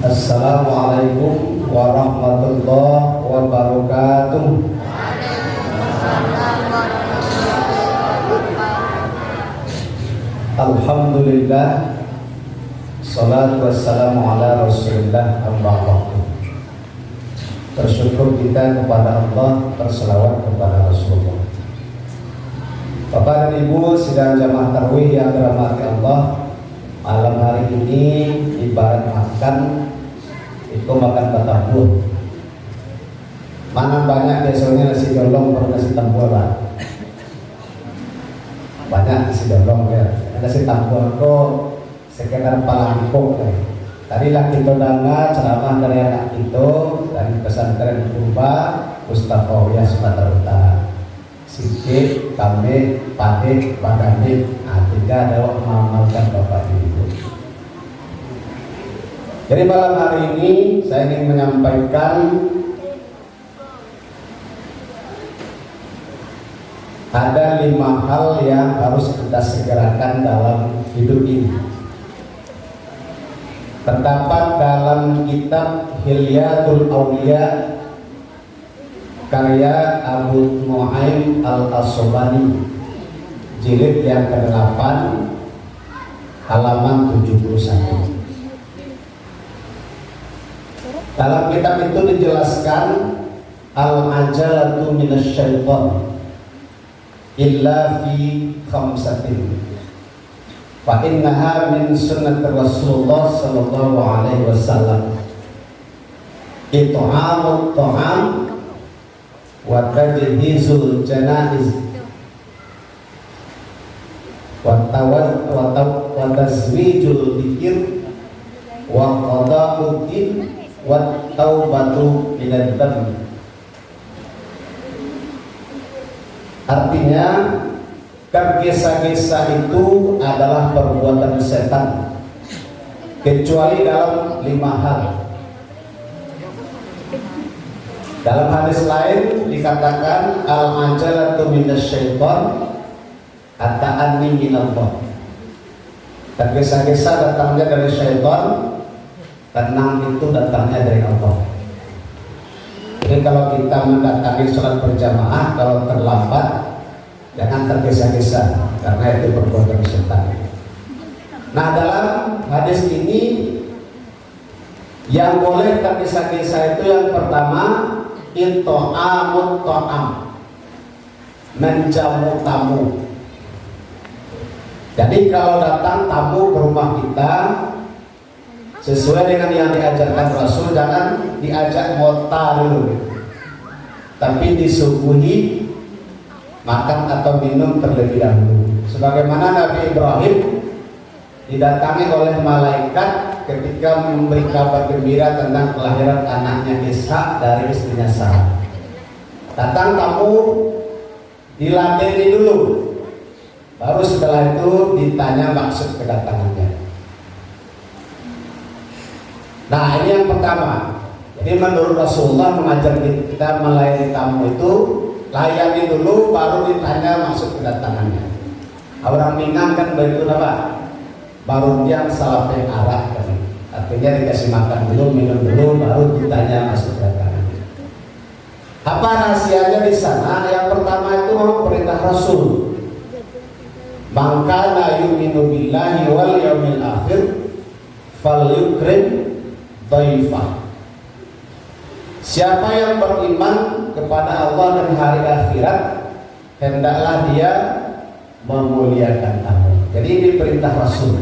Assalamualaikum warahmatullahi wabarakatuh. Alhamdulillah, salatu wassalamu ala rasulillah, amma ba'du. Bersyukur kita kepada Allah, berselawat kepada Rasulullah. Bapak dan Ibu sidang jamaah tarawih yang dirahmati Allah, malam hari ini ibarat makan itu makan batapur. Mana banyak biasanya nasi dolong atau nasi tambur lah. Banyak nasi dolong ya. Nasi tambur kok sekedar palangkok ya. Tadi lah kita dengar ceramah dari anak itu dari pesantren Purba Mustafawiyah Sumatera Utara. Sikit, kami, padik, baganik, tiga adalah mengamalkan Bapak Ibu. Jadi malam hari ini saya ingin menyampaikan ada 5 hal yang harus kita segerakan dalam hidup ini. Terdapat dalam kitab Hilyatul Auliya karya Abu Nu'aim Al-Asobani jilid yang ke-8 halaman 71. Dalam kitab itu dijelaskan al-ajalatu minasyaitan illa fi khamsatin fa innaha min sunnati Rasulullah sallallahu alaihi wasallam it'amut ta'am wa tajhizul janaiz wa tazwijul dzikr wa qada'ud din wa taubatu minadz dzambi. Artinya tergesa-gesa itu adalah perbuatan setan kecuali dalam 5 hal. Dalam hadis lain dikatakan al-ajalatu minasyaitan at-ta'anni minallah. Tergesa-gesa datangnya dari syaitan, tenang itu datangnya dari Allah. Jadi kalau kita mendatangi sholat berjamaah, kalau terlambat jangan tergesa-gesa karena itu perbuatan setan. Nah, dalam hadis ini yang boleh tergesa-gesa itu yang pertama it'amut ta'am, menjamu tamu. Jadi kalau datang tamu ke rumah kita, sesuai dengan yang diajarkan Rasul, jangan diajak mota dulu, tapi disuguhi makan atau minum terlebih dahulu. Sebagaimana Nabi Ibrahim didatangi oleh malaikat ketika memberi kabar gembira tentang kelahiran anaknya Ishak dari istrinya Sarah. Datang tamu, diladeni dulu, baru setelah itu ditanya maksud kedatangannya. Nah, ini yang pertama. Jadi menurut Rasulullah mengajar kita melayani tamu itu layani dulu baru ditanya maksud kedatangannya. Orang Minang kan begitu apa? Baru dia salapeng arah kan. Artinya dikasih makan dulu, minum dulu, baru ditanya maksud kedatangannya. Apa rahasianya di sana? Yang pertama itu perintah Rasul. Man kana yu'minu billahi wal yaumil akhir falyukrim dhaifah. Siapa yang beriman kepada Allah dan hari akhirat, hendaklah dia memuliakan tamu. Jadi ini perintah Rasul.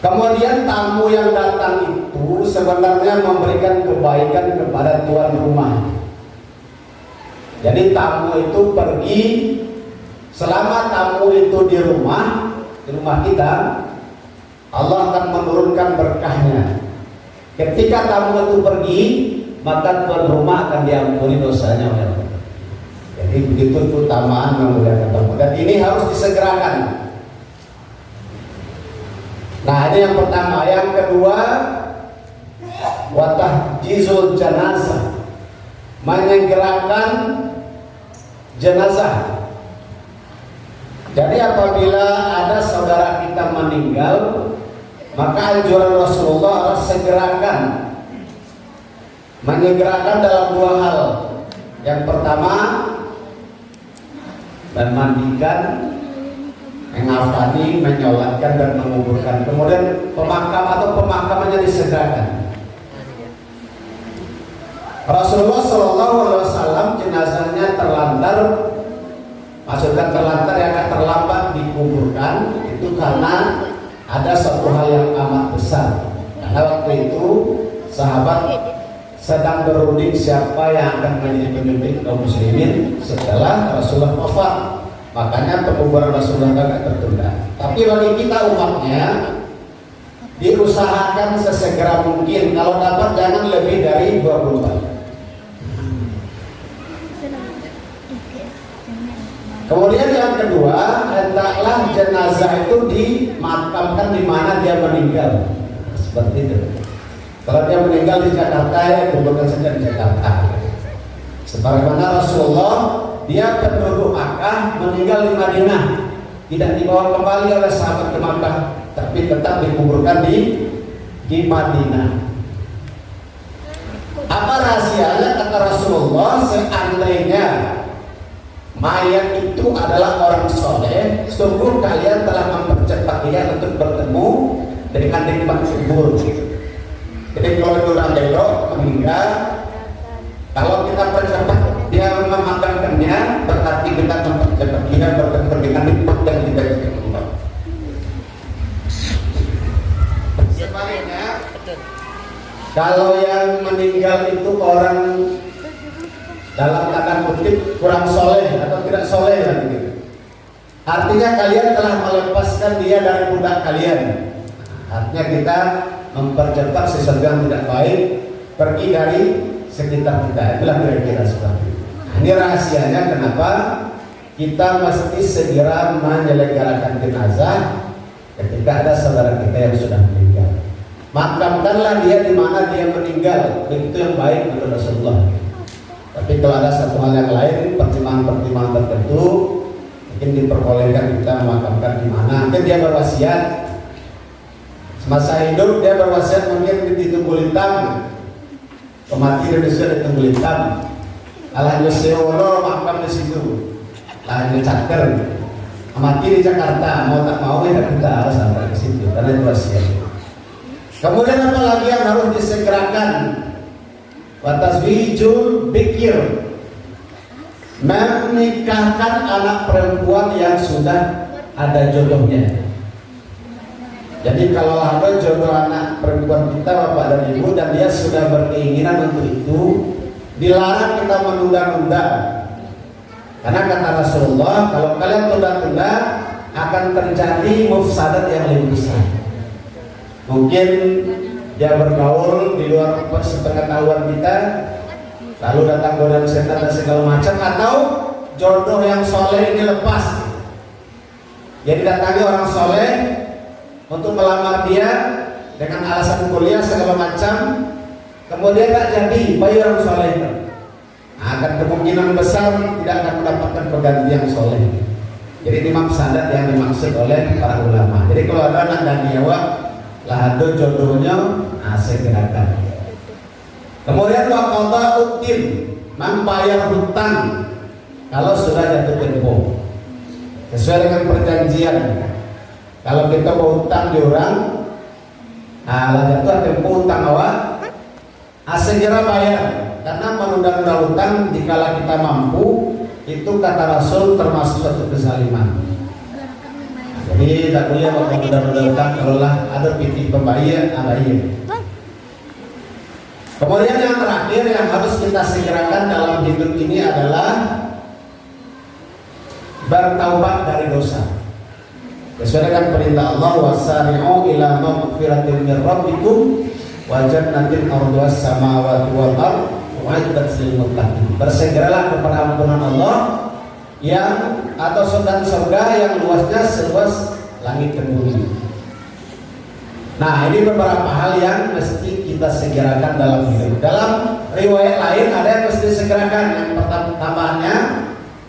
Kemudian tamu yang datang itu sebenarnya memberikan kebaikan kepada tuan rumah. Jadi tamu itu pergi, selama tamu itu di rumah kita, Allah akan menurunkan berkahnya. Ketika tamu itu pergi, maka tuan rumah akan diampuni dosanya oleh Allah. Jadi begitu keutamaan memuliakan tamu. Dan ini harus disegerakan. Nah, ini yang pertama. Yang kedua, watahjizul janazah, menyegerakan jenazah. Jadi apabila ada saudara kita meninggal, maka anjuran Rasulullah adalah segerakan. Menyegerakan dalam dua hal. Yang pertama, memandikan, mengafani, menyolatkan dan menguburkan. Kemudian pemakamannya disegerakan. Rasulullah SAW jenazahnya terlantar, maksudnya terlantar yang akan terlambat dikuburkan itu karena ada satu hal yang amat besar. Karena waktu itu sahabat sedang berunding siapa yang akan menjadi pemimpin kaum muslimin setelah Rasulullah wafat. Makanya penguburan Rasulullah agak tertunda. Tapi bagi kita umatnya, diusahakan sesegera mungkin. Kalau dapat jangan lebih dari 24. Kemudian yang kedua, hendaklah jenazah itu dimakamkan di mana dia meninggal. Seperti itu. Kalau dia meninggal di Jakarta, ya kuburkan saja di Jakarta. Sebagaimana Rasulullah, dia penduduk Makkah, meninggal di Madinah, tidak dibawa kembali oleh sahabat ke Makkah, tapi tetap dikuburkan di Madinah. Apa rahasianya? Kata Rasulullah, seandainya mayat itu adalah orang soleh, sungguh kalian telah mempercepat dia untuk bertemu dengan nikmat kubur. Jadi kalau itu orang belok meninggal, kalau kita percepat dia memakamkannya, berarti kita mempercepat dia bertemu dengan nikmat yang kita inginkan. Sebaliknya, kalau yang meninggal itu orang dalam tanda kutip kurang soleh atau tidak soleh gitu. Artinya kalian telah melepaskan dia dari pundak kalian. Artinya kita mempercepat sesuatu yang tidak baik pergi dari sekitar kita. Itulah kira-kira seperti itu. Ini rahasianya kenapa kita mesti segera menyelenggarakan jenazah ketika ada saudara kita yang sudah meninggal. Makamkanlah dia di mana dia meninggal. Itu yang baik menurut Rasulullah. Tapi kalau ada satu hal yang lain, pertimbangan-pertimbangan tertentu, mungkin diperbolehkan kita memakamkan di mana. Mungkin dia berwasiat, semasa hidup dia berwasiat mungkin di Tunggul Hitam, kematian Indonesia di Tunggul Hitam, Alhamdulillah Sewono makam di situ, Alhamdulillah Caker, mati di Jakarta, mau tak mau ya kita harus sampai ke situ karena itu wasiat. Kemudian apa lagi yang harus disegerakan? Wataswijul bikir, menikahkan anak perempuan yang sudah ada jodohnya. Jadi kalau ada jodoh anak perempuan kita, bapak dan ibu, dan dia sudah berkeinginan untuk itu, dilarang kita menunda-nunda. Karena kata Rasulullah, kalau kalian tunda-tunda akan terjadi mufsadat yang lebih besar. Mungkin dia bergaul di luar sepengetahuan kita, lalu datang godaan setan dan segala macam, atau jodoh yang soleh ini lepas. Jadi datangi orang soleh untuk melamar dia dengan alasan kuliah segala macam, kemudian tak jadi bayi orang soleh itu, akan kemungkinan besar tidak akan mendapatkan pengganti yang soleh. Jadi ini mafsadat yang dimaksud oleh para ulama. Jadi kalau ada anak dan nyawa lahado jodohnya, segerakan. Kemudian waqadha utin, membayar hutang kalau sudah jatuh tempo sesuai dengan perjanjian. Kalau kita mau hutang di orang, jatuh tempo hutang awak, segera bayar. Karena menunda-nunda hutang dikala kita mampu, itu kata Rasul termasuk suatu kezaliman. Jadi tak boleh menunda-nunda hutang kalau lah ada piti pembayar, bayar. Kemudian yang terakhir yang harus kita segerakan dalam hidup ini adalah bertaubat dari dosa. Sesuai dengan perintah Allah, wasari'u ila maghfiratin min rabbikum wa jannatin 'arduhas samawati wal ardh u'iddat lil muttaqin. Bersegeralah kepada ampunan Allah yang atau surga yang luasnya seluas langit dan bumi. Nah, ini beberapa hal yang mesti kita segerakan dalam hidup. Dalam riwayat lain ada yang mesti segerakan. Yang pertama tambahannya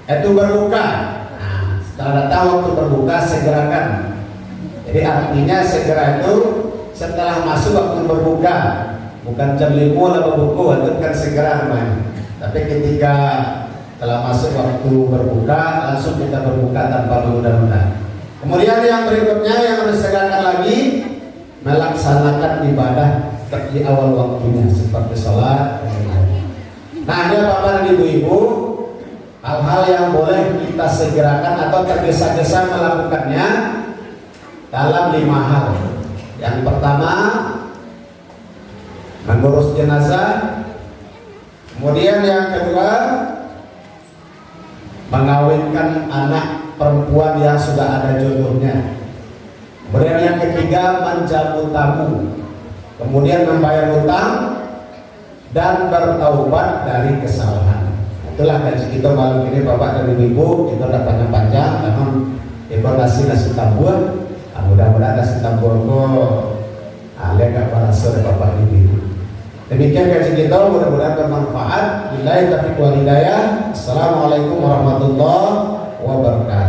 itu berbuka. Nah, setelah datang waktu berbuka segerakan. Jadi artinya segera itu setelah masuk waktu berbuka, bukan jam 5 lalu buku, itu kan segera namanya. Tapi ketika telah masuk waktu berbuka, langsung kita berbuka tanpa menunda-nunda. Kemudian yang berikutnya yang harus segerakan lagi, melaksanakan ibadah di awal waktunya seperti sholat. Nah, ini Bapak dan Ibu-ibu, hal-hal yang boleh kita segerakan atau tergesa-gesa melakukannya dalam 5 hal. Yang pertama, mengurus jenazah. Kemudian yang kedua, mengawinkan anak perempuan yang sudah ada jodohnya. Kemudian yang ketiga, menjamu tamu. Kemudian membayar hutang dan bertaubat dari kesalahan. Itulah gaji kita malam ini Bapak dan Ibu. Kita udah panjang-panjang, namun informasi nasi tambur. Mudah-mudahan nasi tambur ada gak berhasil Bapak Ibu. Demikian gaji kita, mudah-mudahan bermanfaat. Billahi taufiq wal hidayah. Assalamualaikum warahmatullahi wabarakatuh.